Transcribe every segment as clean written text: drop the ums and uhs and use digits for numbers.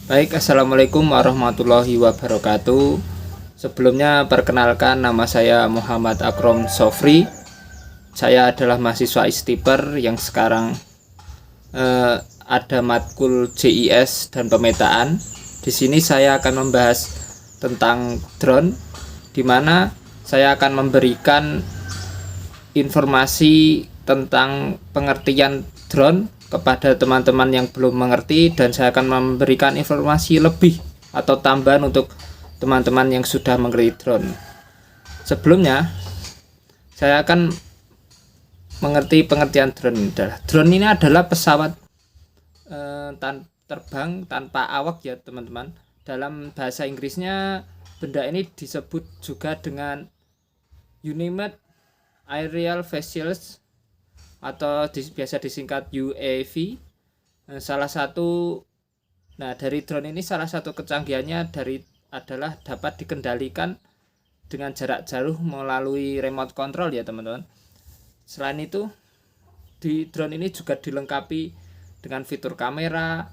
Baik, assalamualaikum warahmatullahi wabarakatuh. Sebelumnya perkenalkan, nama saya Muhammad Akrom Sofri. Saya adalah mahasiswa Istiper yang sekarang ada matkul JIS dan pemetaan. Di sini saya akan membahas tentang drone, di mana saya akan memberikan informasi tentang pengertian drone kepada teman-teman yang belum mengerti, dan saya akan memberikan informasi lebih atau tambahan untuk teman-teman yang sudah mengerti drone. Sebelumnya saya akan mengerti pengertian drone. Drone ini adalah pesawat terbang tanpa awak ya teman-teman. Dalam bahasa Inggrisnya benda ini disebut juga dengan Unmanned Aerial Vehicles atau biasa disingkat UAV. Dari drone ini salah satu kecanggihannya adalah dapat dikendalikan dengan jarak jauh melalui remote control ya teman-teman. Selain itu, di drone ini juga dilengkapi dengan fitur kamera,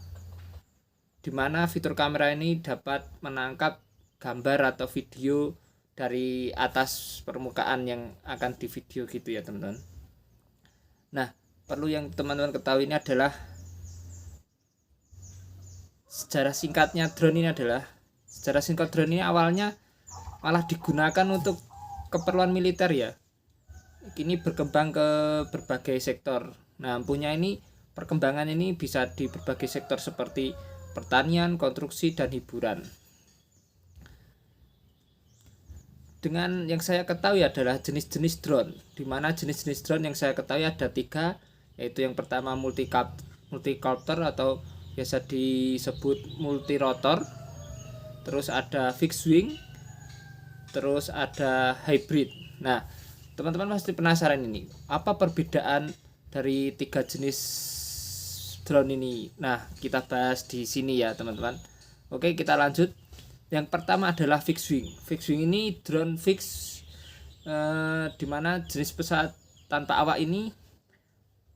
di mana fitur kamera ini dapat menangkap gambar atau video dari atas permukaan yang akan di video gitu ya teman-teman. Nah, perlu yang teman-teman ketahui ini adalah sejarah singkat drone ini awalnya malah digunakan untuk keperluan militer ya. Kini berkembang ke berbagai sektor. Nah, perkembangan ini bisa di berbagai sektor seperti pertanian, konstruksi, dan hiburan. Dengan yang saya ketahui adalah jenis-jenis drone, di mana jenis-jenis drone yang saya ketahui ada 3, yaitu yang pertama multicopter atau biasa disebut multirotor, terus ada fixed wing, terus ada hybrid. Nah, teman-teman pasti penasaran ini, apa perbedaan dari 3 jenis drone ini? Nah, kita bahas di sini ya teman-teman. Oke, kita lanjut. Yang pertama adalah fixed wing. Fixed wing ini drone fix, di mana jenis pesawat tanpa awak ini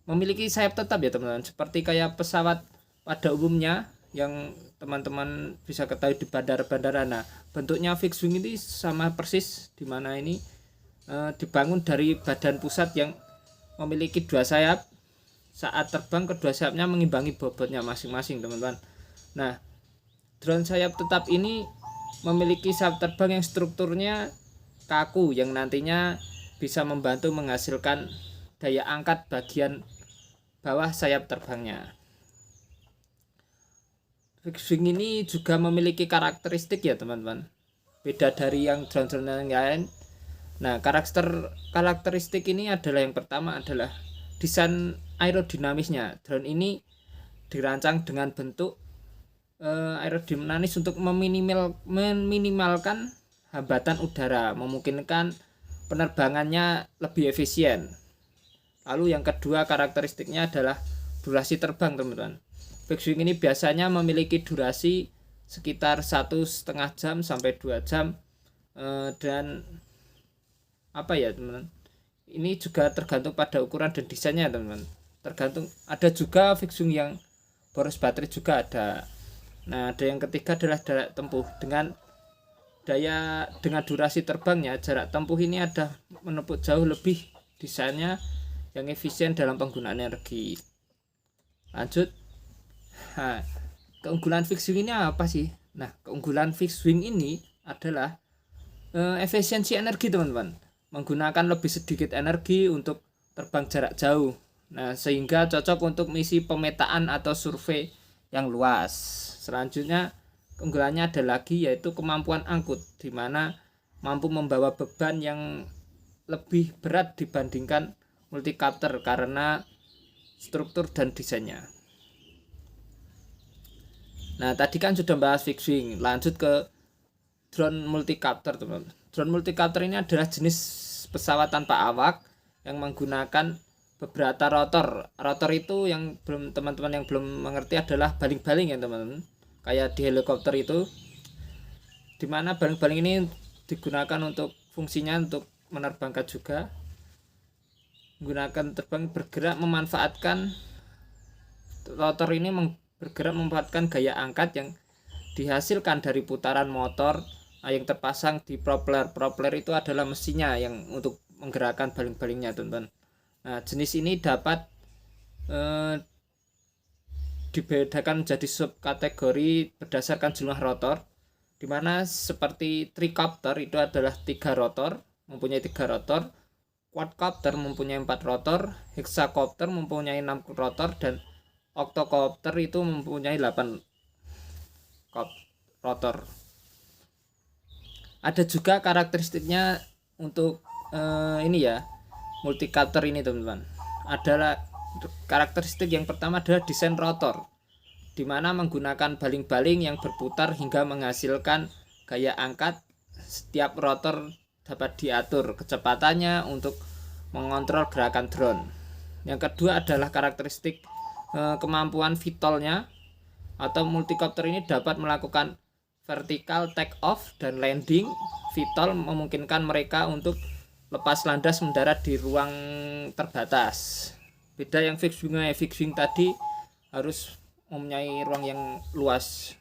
memiliki sayap tetap ya teman-teman, seperti kayak pesawat pada umumnya yang teman-teman bisa ketahui di bandara-bandara. Nah, bentuknya fixed wing ini sama persis, di mana ini dibangun dari badan pusat yang memiliki 2 sayap. Saat terbang, kedua sayapnya mengimbangi bobotnya masing-masing teman-teman. Nah, drone sayap tetap ini memiliki sayap terbang yang strukturnya kaku, yang nantinya bisa membantu menghasilkan daya angkat bagian bawah sayap terbangnya. Fixed wing ini juga memiliki karakteristik ya teman-teman, beda dari yang drone-drone yang lain. Nah, karakteristik ini adalah, yang pertama adalah desain aerodinamisnya. Drone ini dirancang dengan bentuk aerodinamis untuk meminimalkan hambatan udara, memungkinkan penerbangannya lebih efisien. Lalu yang kedua karakteristiknya adalah durasi terbang teman-teman. Fixed wing ini biasanya memiliki durasi sekitar 1,5 jam sampai 2 jam, dan apa ya teman-teman, ini juga tergantung pada ukuran dan desainnya teman-teman. Tergantung, ada juga fixed wing yang boros baterai juga ada. Nah, ada yang ketiga adalah jarak tempuh. Dengan durasi terbangnya, jarak tempuh ini ada menempuh jauh lebih, desainnya yang efisien dalam penggunaan energi. Lanjut. Nah, keunggulan fixed wing ini apa sih? Nah, keunggulan fixed wing ini adalah efisiensi energi teman-teman, menggunakan lebih sedikit energi untuk terbang jarak jauh. Nah, sehingga cocok untuk misi pemetaan atau survei yang luas. Selanjutnya, keunggulannya ada lagi, yaitu kemampuan angkut, di mana mampu membawa beban yang lebih berat dibandingkan multicopter karena struktur dan desainnya. Nah, tadi kan sudah bahas fixed wing, lanjut ke drone multicopter teman-teman. Drone multicopter ini adalah jenis pesawat tanpa awak yang menggunakan beberapa rotor. Rotor itu yang teman-teman yang belum mengerti adalah baling-baling ya teman-teman, kayak di helikopter itu, dimana baling-baling ini digunakan untuk fungsinya untuk menerbangkan juga, menggunakan terbang bergerak memanfaatkan rotor ini, bergerak memanfaatkan gaya angkat yang dihasilkan dari putaran motor yang terpasang di propeller. Propeller itu adalah mesinnya yang untuk menggerakkan baling-balingnya, teman-teman. Nah, jenis ini dapat dibedakan menjadi subkategori berdasarkan jumlah rotor, dimana seperti tricopter itu adalah 3 rotor, mempunyai 3 rotor, quadcopter mempunyai 4 rotor, hexacopter mempunyai 6 rotor, dan octocopter itu mempunyai 8 rotor. Ada juga karakteristiknya untuk ini ya, multicopter ini, teman-teman. Adalah karakteristik yang pertama adalah desain rotor, di mana menggunakan baling-baling yang berputar hingga menghasilkan gaya angkat. Setiap rotor dapat diatur kecepatannya untuk mengontrol gerakan drone. Yang kedua adalah karakteristik kemampuan VTOL-nya, atau multicopter ini dapat melakukan vertical take off dan landing. VTOL memungkinkan mereka untuk lepas landas mendarat di ruang terbatas. Beda yang fixed wing tadi harus mempunyai ruang yang luas.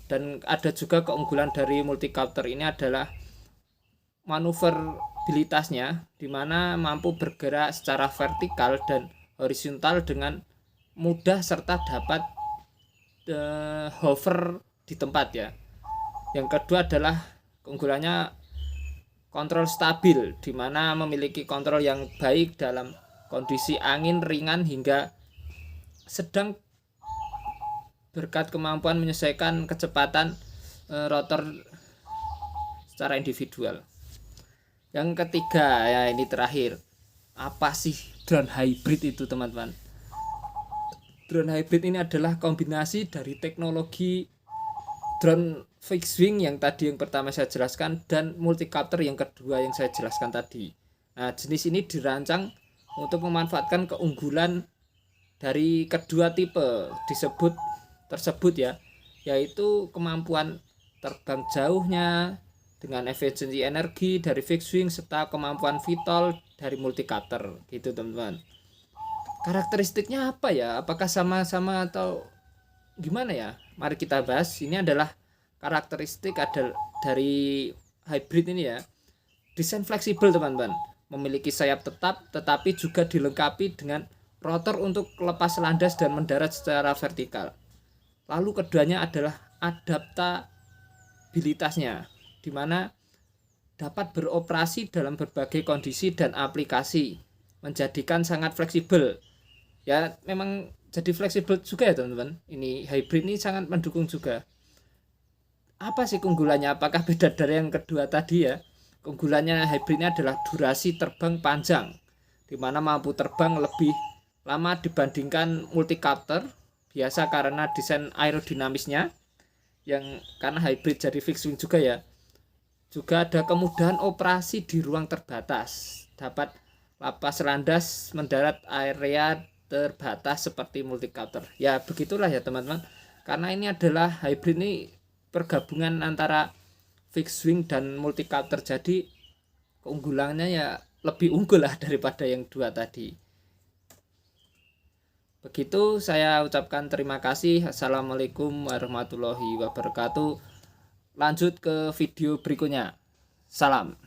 Dan ada juga keunggulan dari multicopter ini adalah manuverabilitasnya, di mana mampu bergerak secara vertikal dan horizontal dengan mudah serta dapat hover di tempat ya. Yang kedua adalah keunggulannya kontrol stabil, di mana memiliki kontrol yang baik dalam kondisi angin ringan hingga sedang berkat kemampuan menyesuaikan kecepatan rotor secara individual. Yang ketiga ya, ini terakhir, apa sih drone hybrid itu, teman-teman? Drone hybrid ini adalah kombinasi dari teknologi drone fixed wing yang tadi yang pertama saya jelaskan dan multicopter yang kedua yang saya jelaskan tadi. Nah, jenis ini dirancang untuk memanfaatkan keunggulan dari kedua tipe tersebut ya, yaitu kemampuan terbang jauhnya dengan efisiensi energi dari fixed wing serta kemampuan VTOL dari multicopter gitu, teman-teman. Karakteristiknya apa ya? Apakah sama-sama atau gimana ya? Mari kita bahas. Ini adalah karakteristik dari hybrid ini ya. Desain fleksibel, teman-teman. Memiliki sayap tetap tetapi juga dilengkapi dengan rotor untuk lepas landas dan mendarat secara vertikal. Lalu keduanya adalah adaptabilitasnya, di mana dapat beroperasi dalam berbagai kondisi dan aplikasi, menjadikan sangat fleksibel. Ya, memang jadi fleksibel juga ya, teman-teman. Ini hybrid ini sangat mendukung juga. Apa sih keunggulannya? Apakah beda dari yang kedua tadi ya? Keunggulannya hybrid ini adalah durasi terbang panjang, di mana mampu terbang lebih lama dibandingkan multicopter biasa karena desain aerodinamisnya yang karena hybrid jadi fixed wing juga ya. Juga ada kemudahan operasi di ruang terbatas, dapat lepas landas mendarat area terbatas seperti multicopter. Ya begitulah ya, teman-teman. Karena ini adalah hybrid ini pergabungan antara fixed wing dan multicopter, jadi keunggulannya ya lebih unggul lah daripada yang dua tadi. Begitu, saya ucapkan terima kasih. Assalamualaikum warahmatullahi wabarakatuh. Lanjut ke video berikutnya. Salam.